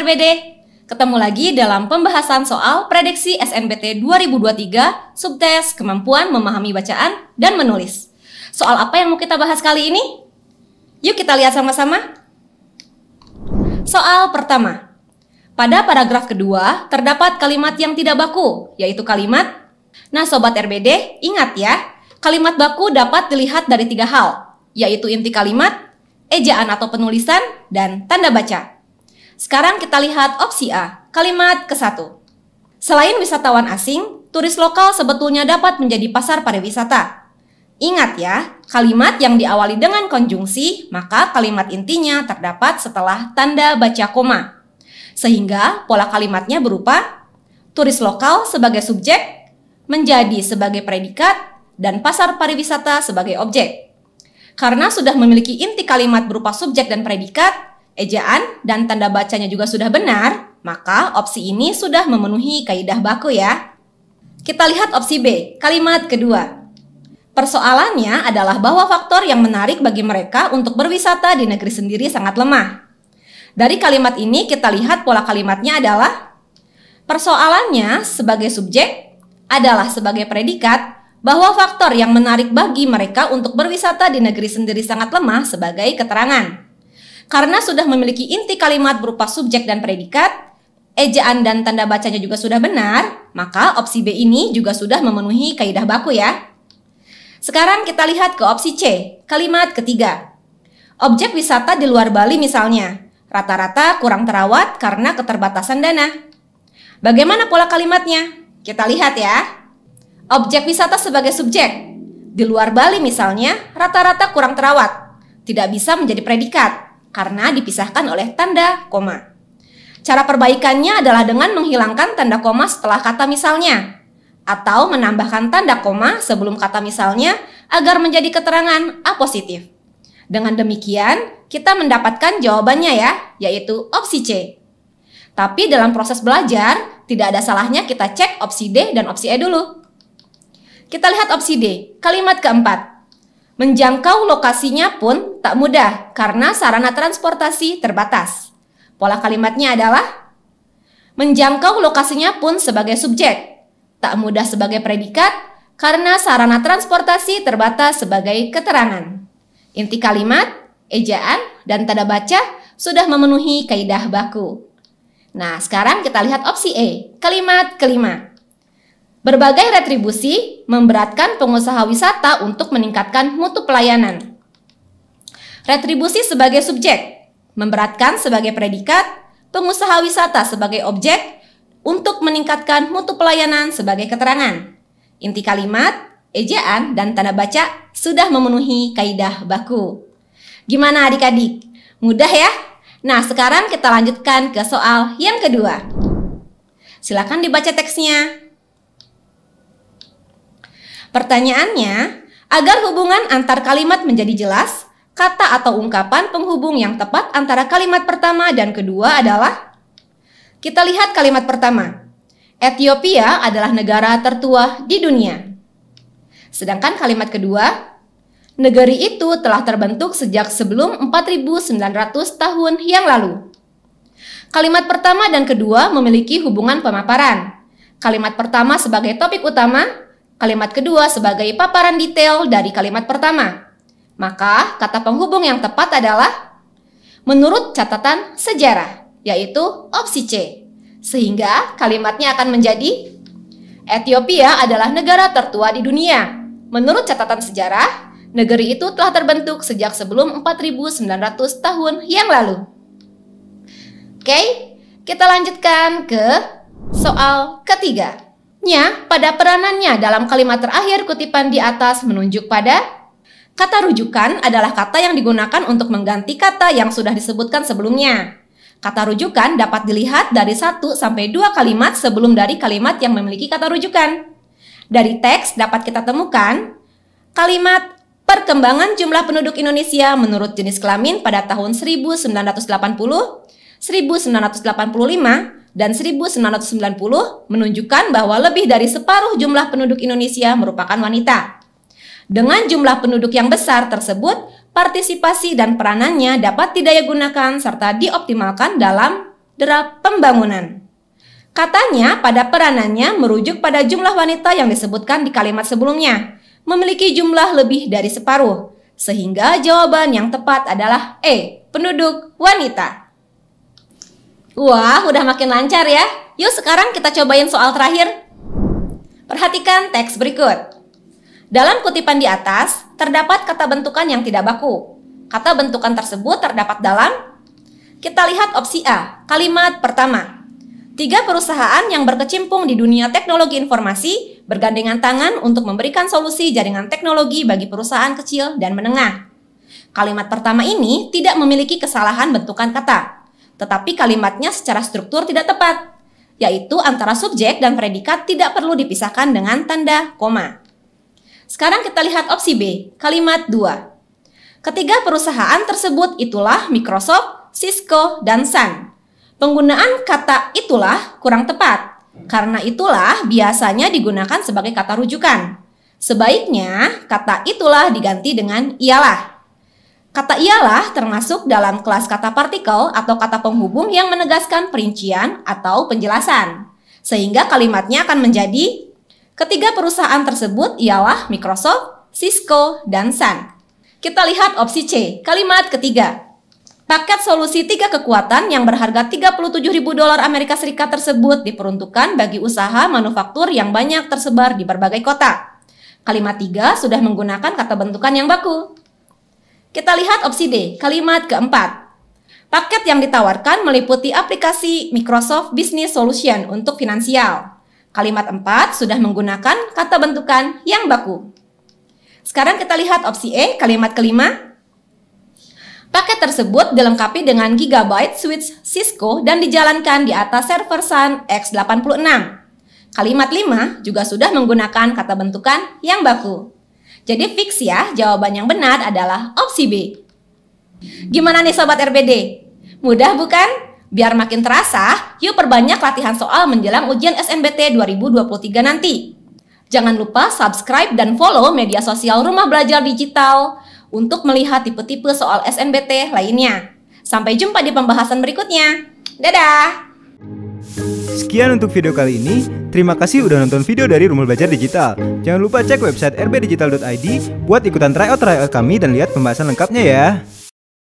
RBD. Ketemu lagi dalam pembahasan soal prediksi SNBT 2023 subtes kemampuan memahami bacaan dan menulis. Soal apa yang mau kita bahas kali ini? Yuk kita lihat sama-sama. Soal pertama. Pada paragraf kedua terdapat kalimat yang tidak baku, yaitu kalimat. Nah Sobat RBD, ingat ya, kalimat baku dapat dilihat dari 3 hal, yaitu inti kalimat, ejaan atau penulisan, dan tanda baca. Sekarang kita lihat opsi A, kalimat ke-1. Selain wisatawan asing, turis lokal sebetulnya dapat menjadi pasar pariwisata. Ingat ya, kalimat yang diawali dengan konjungsi, maka kalimat intinya terdapat setelah tanda baca koma. Sehingga pola kalimatnya berupa turis lokal sebagai subjek, menjadi sebagai predikat, dan pasar pariwisata sebagai objek. Karena sudah memiliki inti kalimat berupa subjek dan predikat, ejaan dan tanda bacanya juga sudah benar, maka opsi ini sudah memenuhi kaidah baku ya. Kita lihat opsi B, kalimat kedua. Persoalannya adalah bahwa faktor yang menarik bagi mereka untuk berwisata di negeri sendiri sangat lemah. Dari kalimat ini kita lihat pola kalimatnya adalah persoalannya sebagai subjek adalah sebagai predikat, bahwa faktor yang menarik bagi mereka untuk berwisata di negeri sendiri sangat lemah sebagai keterangan. Karena sudah memiliki inti kalimat berupa subjek dan predikat, ejaan dan tanda bacanya juga sudah benar, maka opsi B ini juga sudah memenuhi kaidah baku ya. Sekarang kita lihat ke opsi C, kalimat ketiga. Objek wisata di luar Bali misalnya, rata-rata kurang terawat karena keterbatasan dana. Bagaimana pola kalimatnya? Kita lihat ya. Objek wisata sebagai subjek. Di luar Bali misalnya, rata-rata kurang terawat. Tidak bisa menjadi predikat, karena dipisahkan oleh tanda koma. Cara perbaikannya adalah dengan menghilangkan tanda koma setelah kata misalnya, atau menambahkan tanda koma sebelum kata misalnya agar menjadi keterangan A positif. Dengan demikian, kita mendapatkan jawabannya ya, yaitu opsi C. Tapi dalam proses belajar, tidak ada salahnya kita cek opsi D dan opsi E dulu. Kita lihat opsi D, kalimat keempat. Menjangkau lokasinya pun tak mudah karena sarana transportasi terbatas. Pola kalimatnya adalah menjangkau lokasinya pun sebagai subjek, tak mudah sebagai predikat karena sarana transportasi terbatas sebagai keterangan. Inti kalimat, ejaan, dan tanda baca sudah memenuhi kaidah baku. Nah, sekarang kita lihat opsi E, kalimat kelima. Berbagai retribusi memberatkan pengusaha wisata untuk meningkatkan mutu pelayanan. Retribusi sebagai subjek, memberatkan sebagai predikat, pengusaha wisata sebagai objek, untuk meningkatkan mutu pelayanan sebagai keterangan. Inti kalimat, ejaan, dan tanda baca sudah memenuhi kaidah baku. Gimana adik-adik? Mudah ya? Nah, sekarang kita lanjutkan ke soal yang kedua. Silakan dibaca teksnya. Pertanyaannya, agar hubungan antar kalimat menjadi jelas, kata atau ungkapan penghubung yang tepat antara kalimat pertama dan kedua adalah, kita lihat kalimat pertama, Ethiopia adalah negara tertua di dunia. Sedangkan kalimat kedua, negeri itu telah terbentuk sejak sebelum 4.900 tahun yang lalu. Kalimat pertama dan kedua memiliki hubungan pemaparan. Kalimat pertama sebagai topik utama, kalimat kedua sebagai paparan detail dari kalimat pertama. Maka kata penghubung yang tepat adalah menurut catatan sejarah, yaitu opsi C. Sehingga kalimatnya akan menjadi Ethiopia adalah negara tertua di dunia. Menurut catatan sejarah, negeri itu telah terbentuk sejak sebelum 4.900 tahun yang lalu. Oke, kita lanjutkan ke soal ketiga. Pada peranannya dalam kalimat terakhir kutipan di atas menunjuk pada kata rujukan adalah kata yang digunakan untuk mengganti kata yang sudah disebutkan sebelumnya. Kata rujukan dapat dilihat dari 1 sampai 2 kalimat sebelum dari kalimat yang memiliki kata rujukan. Dari teks dapat kita temukan kalimat perkembangan jumlah penduduk Indonesia menurut jenis kelamin pada tahun 1980, 1985, dan 1990 menunjukkan bahwa lebih dari separuh jumlah penduduk Indonesia merupakan wanita. Dengan jumlah penduduk yang besar tersebut, partisipasi dan peranannya dapat didayagunakan serta dioptimalkan dalam derap pembangunan. Katanya pada peranannya merujuk pada jumlah wanita yang disebutkan di kalimat sebelumnya, memiliki jumlah lebih dari separuh, sehingga jawaban yang tepat adalah E, penduduk wanita. Wah, udah makin lancar ya. Yuk sekarang kita cobain soal terakhir. Perhatikan teks berikut. Dalam kutipan di atas, terdapat kata bentukan yang tidak baku. Kata bentukan tersebut terdapat dalam... Kita lihat opsi A, kalimat pertama. 3 perusahaan yang berkecimpung di dunia teknologi informasi bergandengan tangan untuk memberikan solusi jaringan teknologi bagi perusahaan kecil dan menengah. Kalimat pertama ini tidak memiliki kesalahan bentukan kata, tetapi kalimatnya secara struktur tidak tepat, yaitu antara subjek dan predikat tidak perlu dipisahkan dengan tanda koma. Sekarang kita lihat opsi B, kalimat 2. Ketiga perusahaan tersebut itulah Microsoft, Cisco, dan Sun. Penggunaan kata itulah kurang tepat, karena itulah biasanya digunakan sebagai kata rujukan. Sebaiknya kata itulah diganti dengan ialah. Kata ialah termasuk dalam kelas kata partikel atau kata penghubung yang menegaskan perincian atau penjelasan. Sehingga kalimatnya akan menjadi ketiga perusahaan tersebut ialah Microsoft, Cisco, dan Sun. Kita lihat opsi C, kalimat ketiga. Paket solusi 3 kekuatan yang berharga $37.000 Amerika Serikat tersebut diperuntukkan bagi usaha manufaktur yang banyak tersebar di berbagai kota. Kalimat 3 sudah menggunakan kata bentukan yang baku. Kita lihat opsi D, kalimat keempat. Paket yang ditawarkan meliputi aplikasi Microsoft Business Solution untuk finansial. Kalimat 4 sudah menggunakan kata bentukan yang baku. Sekarang kita lihat opsi E, kalimat kelima. Paket tersebut dilengkapi dengan Gigabyte Switch Cisco dan dijalankan di atas server Sun X86. Kalimat 5 juga sudah menggunakan kata bentukan yang baku. Jadi fix ya, jawaban yang benar adalah opsi B. Gimana nih Sobat RBD? Mudah bukan? Biar makin terasa, yuk perbanyak latihan soal menjelang ujian SNBT 2023 nanti. Jangan lupa subscribe dan follow media sosial Rumah Belajar Digital untuk melihat tipe-tipe soal SNBT lainnya. Sampai jumpa di pembahasan berikutnya. Dadah! Sekian untuk video kali ini. Terima kasih udah nonton video dari Rumah Belajar Digital. Jangan lupa cek website rbdigital.id buat ikutan tryout kami dan lihat pembahasan lengkapnya ya.